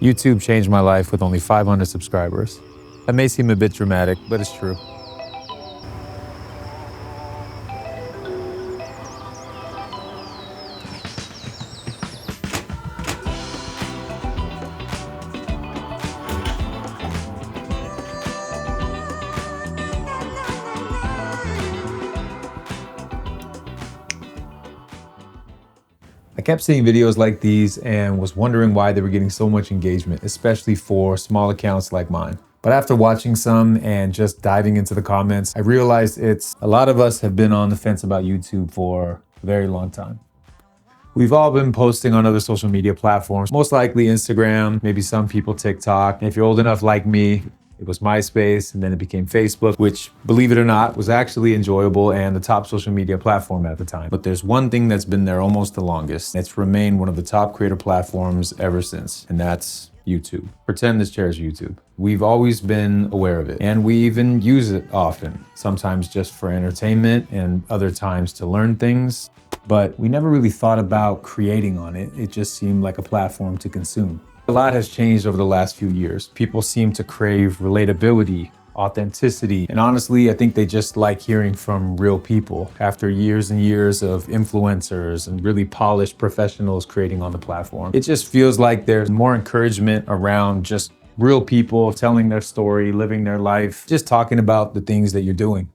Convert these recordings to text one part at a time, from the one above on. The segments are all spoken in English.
YouTube changed my life with only 500 subscribers. That may seem a bit dramatic, but it's true. I kept seeing videos like these and was wondering why they were getting so much engagement, especially for small accounts like mine. But after watching some and just diving into the comments, I realized a lot of us have been on the fence about YouTube for a very long time. We've all been posting on other social media platforms, most likely Instagram, maybe some people TikTok. And if you're old enough like me, it was MySpace, and then it became Facebook, which, believe it or not, was actually enjoyable and the top social media platform at the time. But there's one thing that's been there almost the longest. It's remained one of the top creator platforms ever since, and that's YouTube. Pretend this chair is YouTube. We've always been aware of it, and we even use it often, sometimes just for entertainment and other times to learn things. But we never really thought about creating on it. It just seemed like a platform to consume. A lot has changed over the last few years. People seem to crave relatability, authenticity, and honestly, I think they just like hearing from real people. After years and years of influencers and really polished professionals creating on the platform, it just feels like there's more encouragement around just real people telling their story, living their life, just talking about the things that you're doing.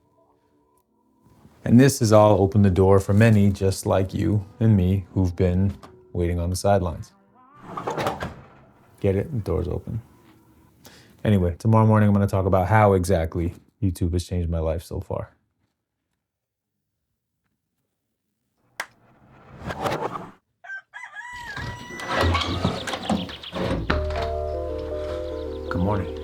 And this has all opened the door for many just like you and me who've been waiting on the sidelines. Get it? The door's open. Anyway, tomorrow morning I'm going to talk about how exactly YouTube has changed my life so far. Good morning.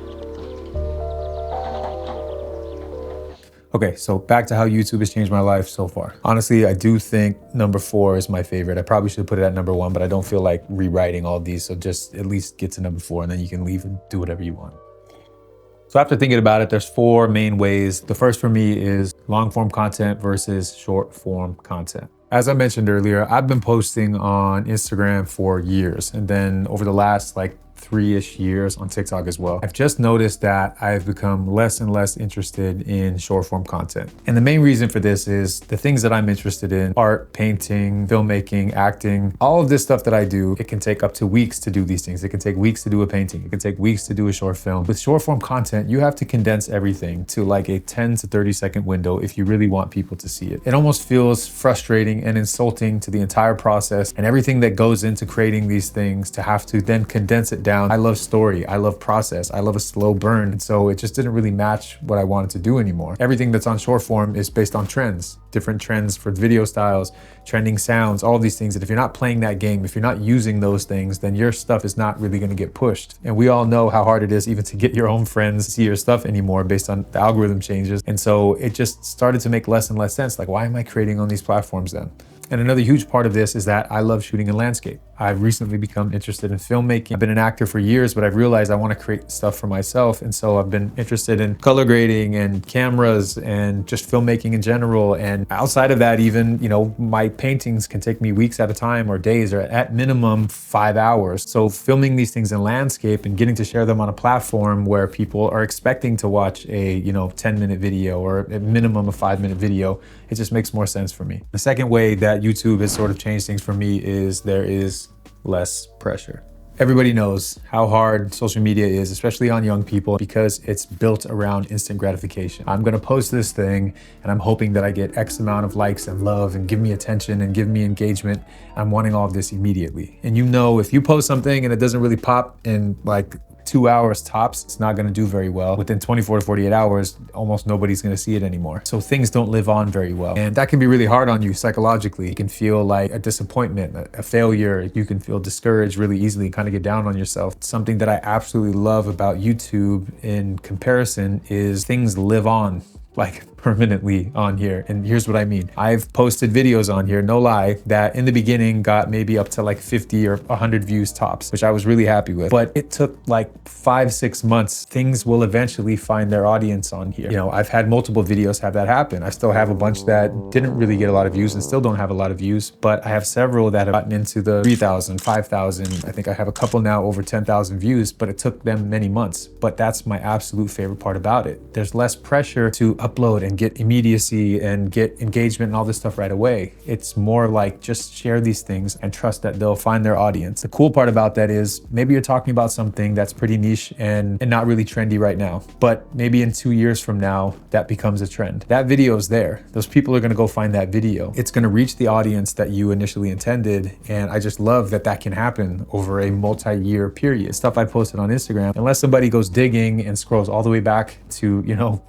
Okay, so back to how YouTube has changed my life so far. Honestly, I do think number 4 is my favorite. I probably should put it at number 1, but I don't feel like rewriting all these. So just at least get to number 4 and then you can leave and do whatever you want. So after thinking about it, there's 4 main ways. The first for me is long form content versus short form content. As I mentioned earlier, I've been posting on Instagram for years. And then over the last 3-ish years on TikTok as well. I've just noticed that I've become less and less interested in short form content. And the main reason for this is the things that I'm interested in: art, painting, filmmaking, acting, all of this stuff that I do. It can take up to weeks to do these things. It can take weeks to do a painting. It can take weeks to do a short film. With short form content, you have to condense everything to a 10 to 30 second window if you really want people to see it. It almost feels frustrating and insulting to the entire process and everything that goes into creating these things to have to then condense it down. I love story, I love process, I love a slow burn. And so it just didn't really match what I wanted to do anymore. Everything that's on short form is based on trends, different trends for video styles, trending sounds, all of these things that if you're not playing that game, if you're not using those things, then your stuff is not really gonna get pushed. And we all know how hard it is even to get your own friends to see your stuff anymore based on the algorithm changes. And so it just started to make less and less sense. Why am I creating on these platforms then? And another huge part of this is that I love shooting in landscape. I've recently become interested in filmmaking. I've been an actor for years, but I've realized I want to create stuff for myself. And so I've been interested in color grading and cameras and just filmmaking in general. And outside of that, even, my paintings can take me weeks at a time or days or at minimum 5 hours. So filming these things in landscape and getting to share them on a platform where people are expecting to watch a, 10-minute video or at minimum a 5-minute video, it just makes more sense for me. The second way that YouTube has sort of changed things for me is there is less pressure. Everybody knows how hard social media is, especially on young people, because it's built around instant gratification. I'm gonna post this thing and I'm hoping that I get X amount of likes and love and give me attention and give me engagement. I'm wanting all of this immediately. And if you post something and it doesn't really pop in 2 hours tops, it's not gonna do very well. Within 24 to 48 hours, almost nobody's gonna see it anymore. So things don't live on very well. And that can be really hard on you psychologically. You can feel like a disappointment, a failure. You can feel discouraged really easily, kind of get down on yourself. Something that I absolutely love about YouTube in comparison is things live on. permanently on here. And here's what I mean. I've posted videos on here, no lie, that in the beginning got maybe up to like 50 or 100 views tops, which I was really happy with. But it took like 5-6 months. Things will eventually find their audience on here. You know, I've had multiple videos have that happen. I still have a bunch that didn't really get a lot of views and still don't have a lot of views, but I have several that have gotten into the 3,000, 5,000. I think I have a couple now over 10,000 views, but it took them many months. But that's my absolute favorite part about it. There's less pressure to upload and get immediacy and get engagement and all this stuff right away. It's more like just share these things and trust that they'll find their audience. The cool part about that is maybe you're talking about something that's pretty niche and not really trendy right now, but maybe in 2 years from now, that becomes a trend. That video is there. Those people are gonna go find that video. It's gonna reach the audience that you initially intended. And I just love that that can happen over a multi-year period. Stuff I posted on Instagram, unless somebody goes digging and scrolls all the way back to,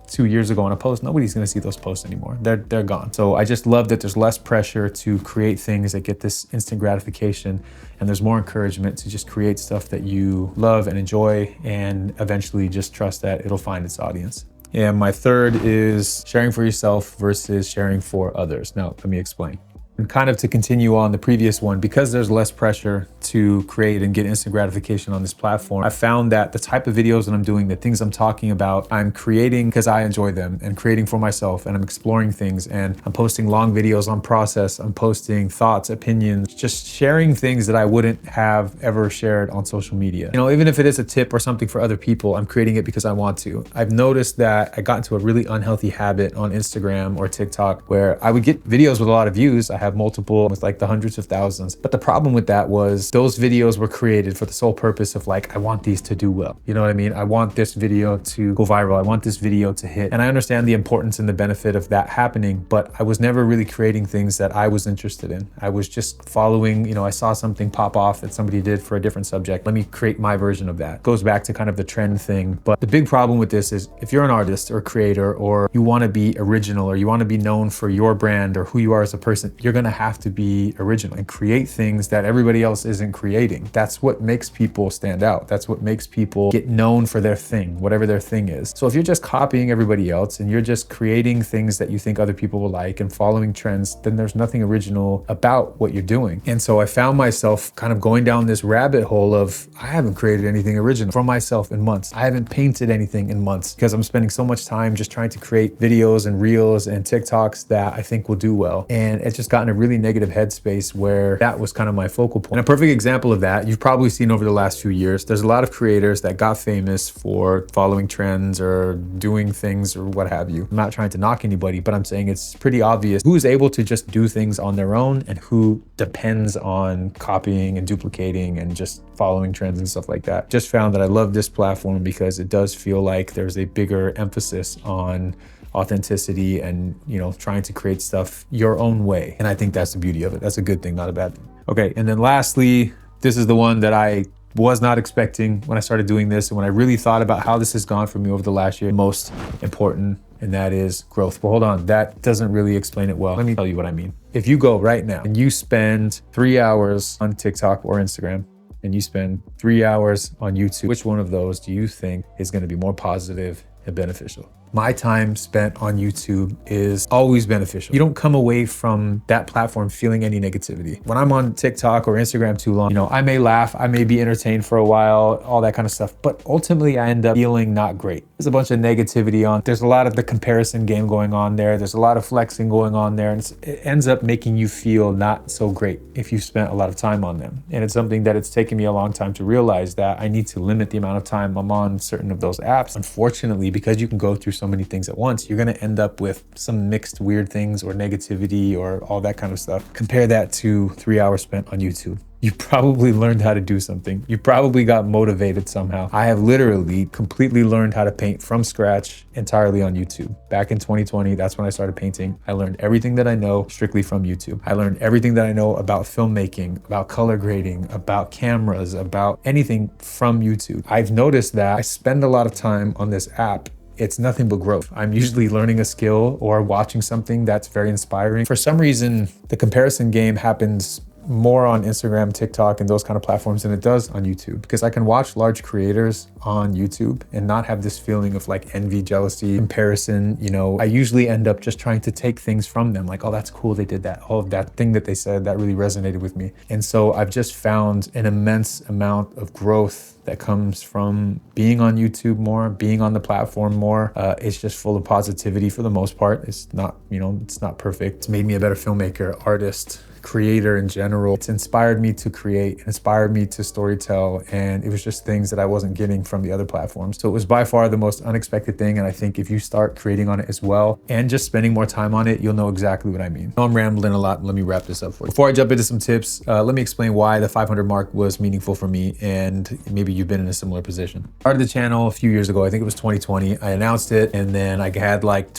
2 years ago on a post, nobody's gonna see those posts anymore. They're gone. So I just love that there's less pressure to create things that get this instant gratification, and there's more encouragement to just create stuff that you love and enjoy, and eventually just trust that it'll find its audience. And my third is sharing for yourself versus sharing for others. Now, let me explain. And kind of to continue on the previous one, because there's less pressure to create and get instant gratification on this platform, I found that the type of videos that I'm doing, the things I'm talking about, I'm creating because I enjoy them and creating for myself, and I'm exploring things, and I'm posting long videos on process, I'm posting thoughts, opinions, just sharing things that I wouldn't have ever shared on social media. Even if it is a tip or something for other people, I'm creating it because I want to. I've noticed that I got into a really unhealthy habit on Instagram or TikTok where I would get videos with a lot of views. I have multiple with like the hundreds of thousands. But the problem with that was those videos were created for the sole purpose of like, I want these to do well. You know what I mean? I want this video to go viral. I want this video to hit. And I understand the importance and the benefit of that happening, but I was never really creating things that I was interested in. I was just following, I saw something pop off that somebody did for a different subject. Let me create my version of that. Goes back to kind of the trend thing. But the big problem with this is if you're an artist or creator, or you want to be original, or you want to be known for your brand or who you are as a person, you're going to have to be original and create things that everybody else isn't creating. That's what makes people stand out. That's what makes people get known for their thing, whatever their thing is. So if you're just copying everybody else and you're just creating things that you think other people will like and following trends, then there's nothing original about what you're doing. And so I found myself kind of going down this rabbit hole of, I haven't created anything original for myself in months. I haven't painted anything in months because I'm spending so much time just trying to create videos and reels and TikToks that I think will do well. And it's just gotten a really negative headspace where that was kind of my focal point. And a perfect example of that, you've probably seen over the last few years, there's a lot of creators that got famous for following trends or doing things or what have you. I'm not trying to knock anybody, but I'm saying it's pretty obvious who's able to just do things on their own and who depends on copying and duplicating and just following trends and stuff like that. Just found that I love this platform because it does feel like there's a bigger emphasis on authenticity and, trying to create stuff your own way. And I think that's the beauty of it. That's a good thing, not a bad thing. Okay, and then lastly, this is the one that I was not expecting when I started doing this, and when I really thought about how this has gone for me over the last year, most important, and that is growth. But hold on, that doesn't really explain it well. Let me tell you what I mean. If you go right now and you spend 3 hours on TikTok or Instagram, and you spend 3 hours on YouTube, which one of those do you think is going to be more positive and beneficial? My time spent on YouTube is always beneficial. You don't come away from that platform feeling any negativity. When I'm on TikTok or Instagram too long, I may laugh, I may be entertained for a while, all that kind of stuff, but ultimately I end up feeling not great. There's a bunch of negativity on. There's a lot of the comparison game going on there. There's a lot of flexing going on there, and it ends up making you feel not so great if you spent a lot of time on them. And it's something that it's taken me a long time to realize that I need to limit the amount of time I'm on certain of those apps. Unfortunately, because you can go through so many things at once, you're going to end up with some mixed weird things or negativity or all that kind of stuff. Compare that to 3 hours spent on YouTube. You probably learned how to do something. You probably got motivated somehow. I have literally completely learned how to paint from scratch entirely on YouTube. Back in 2020, that's when I started painting. I learned everything that I know strictly from YouTube. I learned everything that I know about filmmaking, about color grading, about cameras, about anything from YouTube. I've noticed that I spend a lot of time on this app. It's nothing but growth. I'm usually learning a skill or watching something that's very inspiring. For some reason, the comparison game happens more on Instagram, TikTok, and those kind of platforms than it does on YouTube, because I can watch large creators on YouTube and not have this feeling of like envy, jealousy, comparison. You know, I usually end up just trying to take things from them, like, oh, that's cool, they did that. Oh, that thing that they said, that really resonated with me. And so I've just found an immense amount of growth that comes from being on YouTube more, being on the platform more. It's just full of positivity for the most part. It's not, you know, it's not perfect. It's made me a better filmmaker, artist, creator in general. It's inspired me to create, inspired me to storytell, and it was just things that I wasn't getting from the other platforms. So it was by far the most unexpected thing, and I think if you start creating on it as well and just spending more time on it, you'll know exactly what I mean. I know I'm rambling a lot. Let me wrap this up for you. Before I jump into some tips, let me explain why the 500 mark was meaningful for me, and maybe you've been in a similar position. I started the channel a few years ago. I think it was 2020. I announced it, and then I had like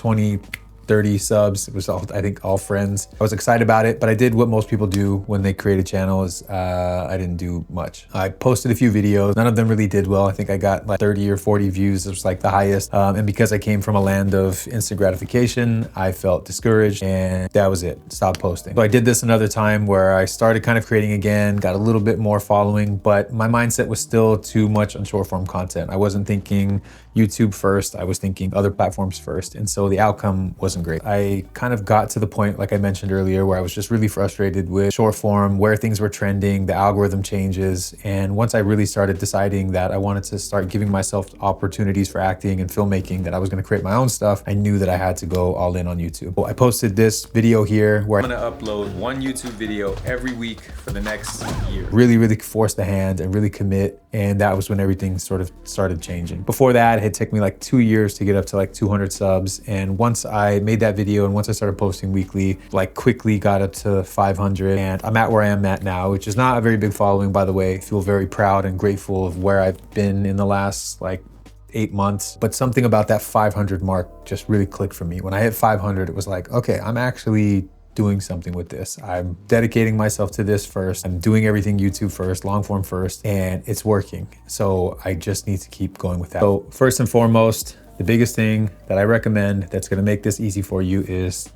30 subs. It was all, I think, all friends. I was excited about it, but I did what most people do when they create a channel is I didn't do much. I posted a few videos. None of them really did well. I think I got like 30 or 40 views. It was like the highest. And because I came from a land of instant gratification, I felt discouraged, and that was it. Stopped posting. So I did this another time where I started kind of creating again, got a little bit more following, but my mindset was still too much on short form content. I wasn't thinking YouTube first. I was thinking other platforms first. And so the outcome wasn't great. I kind of got to the point, like I mentioned earlier, where I was just really frustrated with short form, where things were trending, the algorithm changes. And once I really started deciding that I wanted to start giving myself opportunities for acting and filmmaking, that I was going to create my own stuff, I knew that I had to go all in on YouTube. So I posted this video here where I'm going to upload one YouTube video every week for the next year. Really force the hand and really commit. And that was when everything sort of started changing. Before that, it took me like 2 years to get up to like 200 subs. And once I made that video and once I started posting weekly, like quickly got up to 500. And I'm at where I am at now, which is not a very big following, by the way. I feel very proud and grateful of where I've been in the last like 8 months. But something about that 500 mark just really clicked for me. When I hit 500, it was like, okay, I'm actually doing something with this. I'm dedicating myself to this first. I'm doing everything YouTube first, long form first, and it's working. So I just need to keep going with that. So first and foremost, the biggest thing that I recommend that's gonna make this easy for you is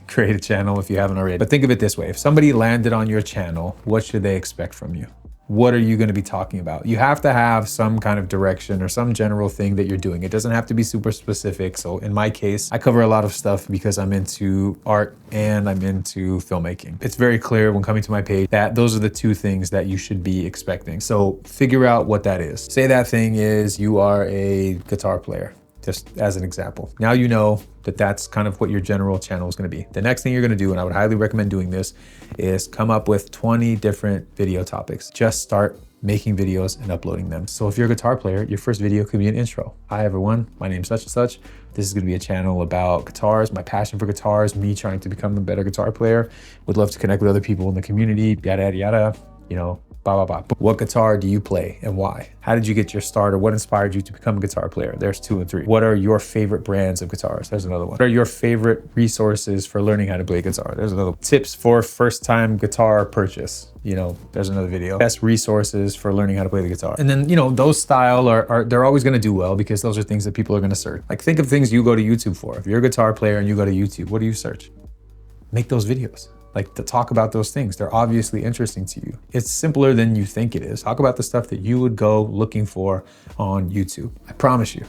create a channel if you haven't already. But think of it this way. If somebody landed on your channel, what should they expect from you? What are you going to be talking about? You have to have some kind of direction or some general thing that you're doing. It doesn't have to be super specific. So in my case, I cover a lot of stuff because I'm into art and I'm into filmmaking. It's very clear when coming to my page that those are the two things that you should be expecting. So figure out what that is. Say that thing is you are a guitar player, just as an example. Now you know that that's kind of what your general channel is going to be. The next thing you're going to do, and I would highly recommend doing this, is come up with 20 different video topics. Just start making videos and uploading them. So if you're a guitar player, your first video could be an intro. Hi everyone, my name's such and such. This is going to be a channel about guitars, my passion for guitars, me trying to become a better guitar player. Would love to connect with other people in the community, yada, yada, yada, you know, blah, blah, blah. What guitar do you play and why? How did you get your start, or what inspired you to become a guitar player? There's 2 and 3. What are your favorite brands of guitars? There's another one. What are your favorite resources for learning how to play guitar? There's another one. Tips for first time guitar purchase. You know, there's another video. Best resources for learning how to play the guitar. And then, you know, those style are they're always going to do well because those are things that people are going to search. Like think of things you go to YouTube for. If you're a guitar player and you go to YouTube, what do you search? Make those videos. Like to talk about those things. They're obviously interesting to you. It's simpler than you think it is. Talk about the stuff that you would go looking for on YouTube. I promise you.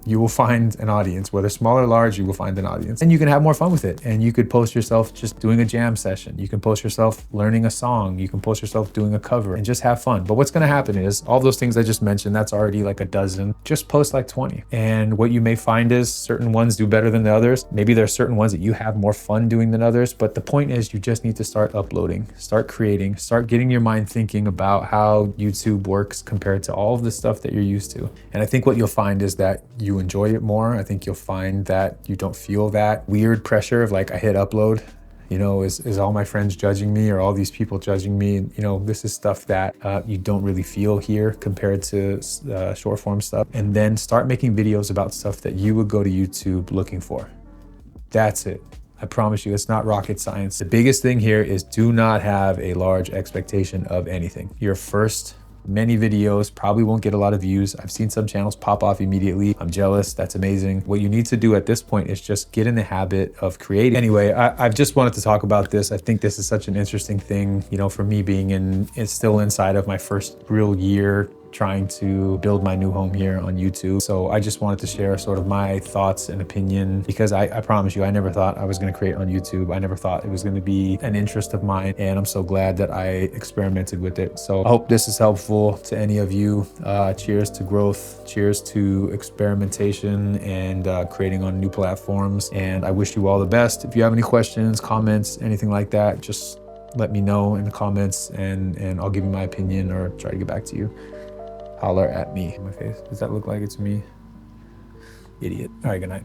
You will find an audience, whether small or large, you will find an audience, and you can have more fun with it. And you could post yourself just doing a jam session. You can post yourself learning a song. You can post yourself doing a cover and just have fun. But what's going to happen is all those things I just mentioned, that's already like a dozen. Just post like 20. And what you may find is certain ones do better than the others. Maybe there are certain ones that you have more fun doing than others. But the point is you just need to start uploading, start creating, start getting your mind thinking about how YouTube works compared to all of the stuff that you're used to. And I think what you'll find is that you enjoy it more. I think you'll find that you don't feel that weird pressure of like, I hit upload, you know, is all my friends judging me or all these people judging me? You know, this is stuff that you don't really feel here compared to short form stuff. And then start making videos about stuff that you would go to YouTube looking for. That's it. I promise you, it's not rocket science. The biggest thing here is do not have a large expectation of anything. Your first many videos, probably won't get a lot of views. I've seen some channels pop off immediately. I'm jealous. That's amazing. What you need to do at this point is just get in the habit of creating. Anyway, I've just wanted to talk about this. I think this is such an interesting thing, you know, for me being it's still inside of my first real year trying to build my new home here on YouTube. So I just wanted to share sort of my thoughts and opinion, because I promise you, I never thought I was gonna create on YouTube. I never thought it was gonna be an interest of mine, and I'm so glad that I experimented with it. So I hope this is helpful to any of you. Cheers to growth, cheers to experimentation and creating on new platforms. And I wish you all the best. If you have any questions, comments, anything like that, just let me know in the comments and I'll give you my opinion or try to get back to you. Holler at me. My face. Does that look like it's me? Idiot. All right, good night.